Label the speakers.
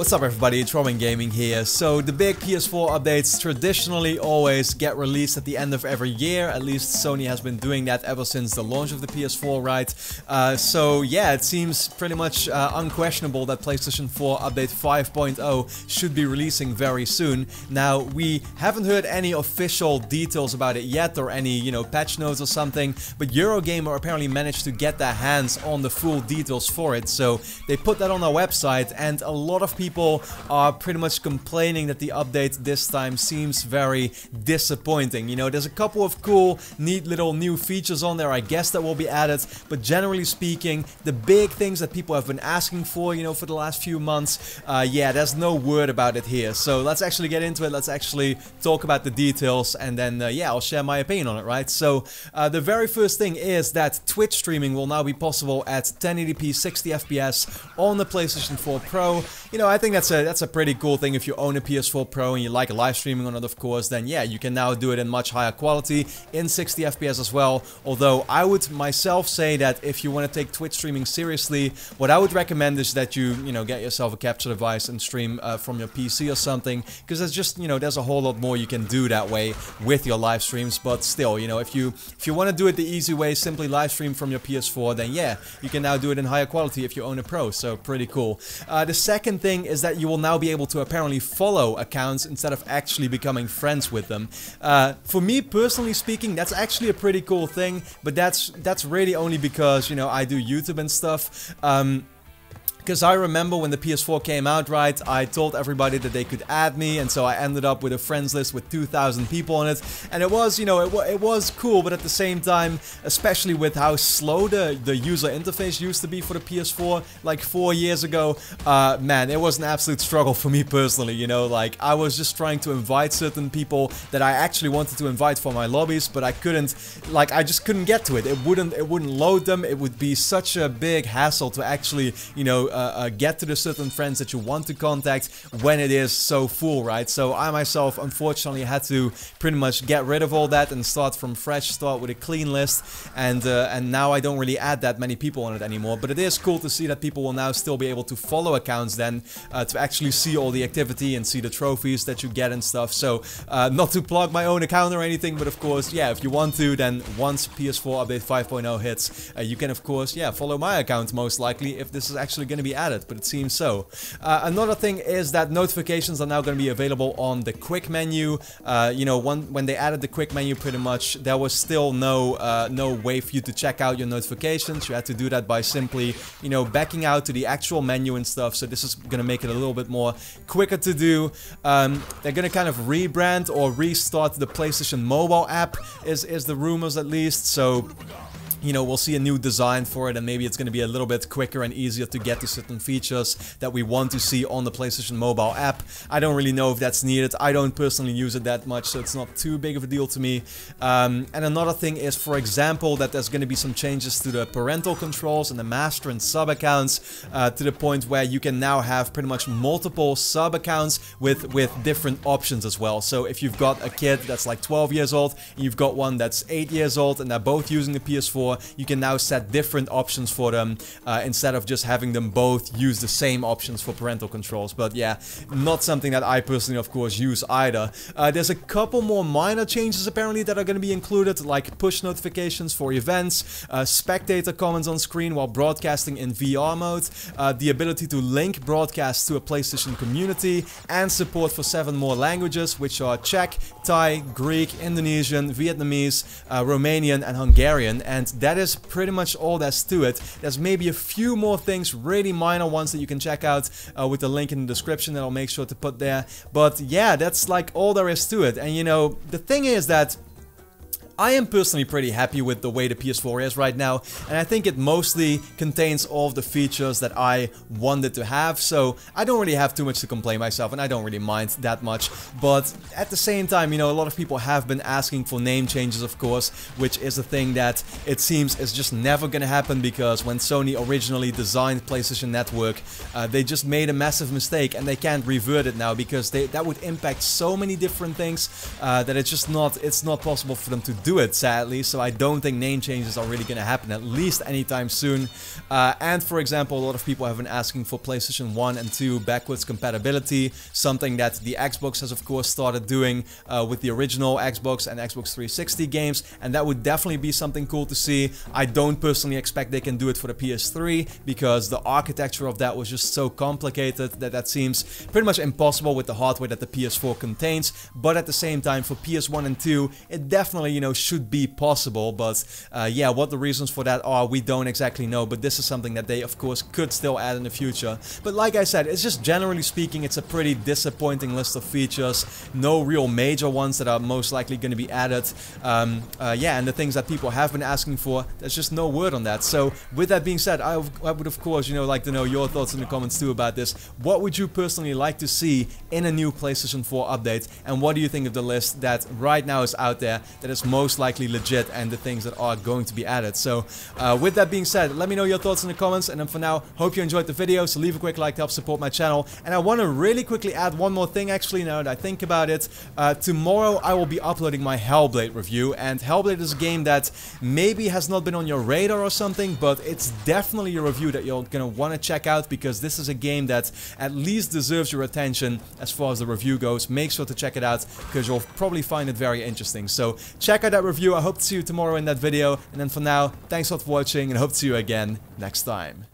Speaker 1: What's up everybody, it's Robin Gaming here. So the big PS4 updates traditionally always get released at the end of every year. At least Sony has been doing that ever since the launch of the PS4, right? So yeah, it seems pretty much unquestionable that PlayStation 4 update 5.0 should be releasing very soon. Now, we haven't heard any official details about it yet or any, patch notes or something, but Eurogamer apparently managed to get their hands on the full details for it. So they put that on their website, and a lot of people are pretty much complaining that the update this time seems very disappointing. There's a couple of cool, neat little new features on there, I guess, that will be added, but generally speaking, the big things that people have been asking for, for the last few months, yeah, there's no word about it here. So let's actually get into it, let's actually talk about the details, and then, yeah, I'll share my opinion on it, right? So, the very first thing is that Twitch streaming will now be possible at 1080p 60 FPS on the PlayStation 4 Pro. I think that's a pretty cool thing. If you own a PS4 Pro and you like live streaming on it, of course, then yeah, you can now do it in much higher quality in 60 FPS as well. Although I would myself say that if you want to take Twitch streaming seriously, what I would recommend is that you get yourself a capture device and stream from your PC or something, because there's just there's a whole lot more you can do that way with your live streams. But still, if you want to do it the easy way, simply live stream from your PS4, then yeah, you can now do it in higher quality if you own a Pro. So pretty cool. The second thing is that you will now be able to apparently follow accounts instead of actually becoming friends with them. For me personally speaking, that's actually a pretty cool thing, but that's really only because I do YouTube and stuff. Because I remember when the PS4 came out, right, I told everybody that they could add me, and so I ended up with a friends list with 2,000 people on it, and it was, it was cool, but at the same time, especially with how slow the user interface used to be for the PS4, like 4 years ago, man, it was an absolute struggle for me personally, like, I was just trying to invite certain people that I actually wanted to invite for my lobbies, but I couldn't, like, I just couldn't get to it. It wouldn't load them. It would be such a big hassle to actually, get to the certain friends that you want to contact when it is so full, right? So I myself unfortunately had to pretty much get rid of all that and start from fresh, start with a clean list, and now I don't really add that many people on it anymore. But it is cool to see that people will now still be able to follow accounts then, to actually see all the activity and see the trophies that you get and stuff. So not to plug my own account or anything, but of course, yeah, if you want to, then once PS4 update 5.0 hits, you can of course, yeah, follow my account most likely if this is actually going to be added, but it seems so. Another thing is that notifications are now going to be available on the quick menu. When they added the quick menu, pretty much there was still no way for you to check out your notifications. You had to do that by simply backing out to the actual menu and stuff. So this is going to make it a little bit more quicker to do. They're going to kind of rebrand or restart the PlayStation mobile app, is the rumors at least. So we'll see a new design for it, and maybe it's going to be a little bit quicker and easier to get to certain features that we want to see on the PlayStation mobile app. I don't really know if that's needed. I don't personally use it that much, so it's not too big of a deal to me. And another thing is, for example, that there's going to be some changes to the parental controls and the master and sub accounts, to the point where you can now have pretty much multiple sub accounts with different options as well. So if you've got a kid that's like 12 years old, and you've got one that's 8 years old, and they're both using the PS4, you can now set different options for them, instead of just having them both use the same options for parental controls. But yeah, not something that I personally, of course, use either. There's a couple more minor changes apparently that are going to be included, like push notifications for events, spectator comments on screen while broadcasting in VR mode, the ability to link broadcasts to a PlayStation community, and support for 7 more languages, which are Czech, Thai, Greek, Indonesian, Vietnamese, Romanian, and Hungarian. And that is pretty much all there's to it. There's maybe a few more things, really minor ones, that you can check out with the link in the description that I'll make sure to put there. But yeah, that's like all there is to it. And the thing is that I am personally pretty happy with the way the PS4 is right now, and I think it mostly contains all of the features that I wanted to have, so I don't really have too much to complain myself, and I don't really mind that much. But at the same time, a lot of people have been asking for name changes, of course, which is a thing that it seems is just never gonna happen, because when Sony originally designed PlayStation Network, they just made a massive mistake, and they can't revert it now, because that would impact so many different things that it's not possible for them to do it, sadly, so I don't think name changes are really going to happen, at least anytime soon. And for example, a lot of people have been asking for PlayStation 1 and 2 backwards compatibility, something that the Xbox has of course started doing with the original Xbox and Xbox 360 games, and that would definitely be something cool to see. I don't personally expect they can do it for the PS3, because the architecture of that was just so complicated that seems pretty much impossible with the hardware that the PS4 contains. But at the same time, for PS1 and 2, it definitely, you know, should be possible. But yeah, what the reasons for that are, we don't exactly know, but this is something that they of course could still add in the future. But like I said, it's just generally speaking, it's a pretty disappointing list of features. No real major ones that are most likely going to be added. Yeah, and the things that people have been asking for, there's just no word on that. So with that being said, I would of course, you know, like to know your thoughts in the comments too about this. What would you personally like to see in a new PlayStation 4 update, and what do you think of the list that right now is out there that is most likely legit, and the things that are going to be added? So with that being said, let me know your thoughts in the comments, and then for now, hope you enjoyed the video, so leave a quick like to help support my channel. And I want to really quickly add one more thing actually, now that I think about it. Tomorrow I will be uploading my Hellblade review, and Hellblade is a game that maybe has not been on your radar or something, but it's definitely a review that you're gonna want to check out, because this is a game that at least deserves your attention as far as the review goes. Make sure to check it out, because you'll probably find it very interesting. So check out that review. I hope to see you tomorrow in that video, and then for now, thanks a lot for watching, and hope to see you again next time.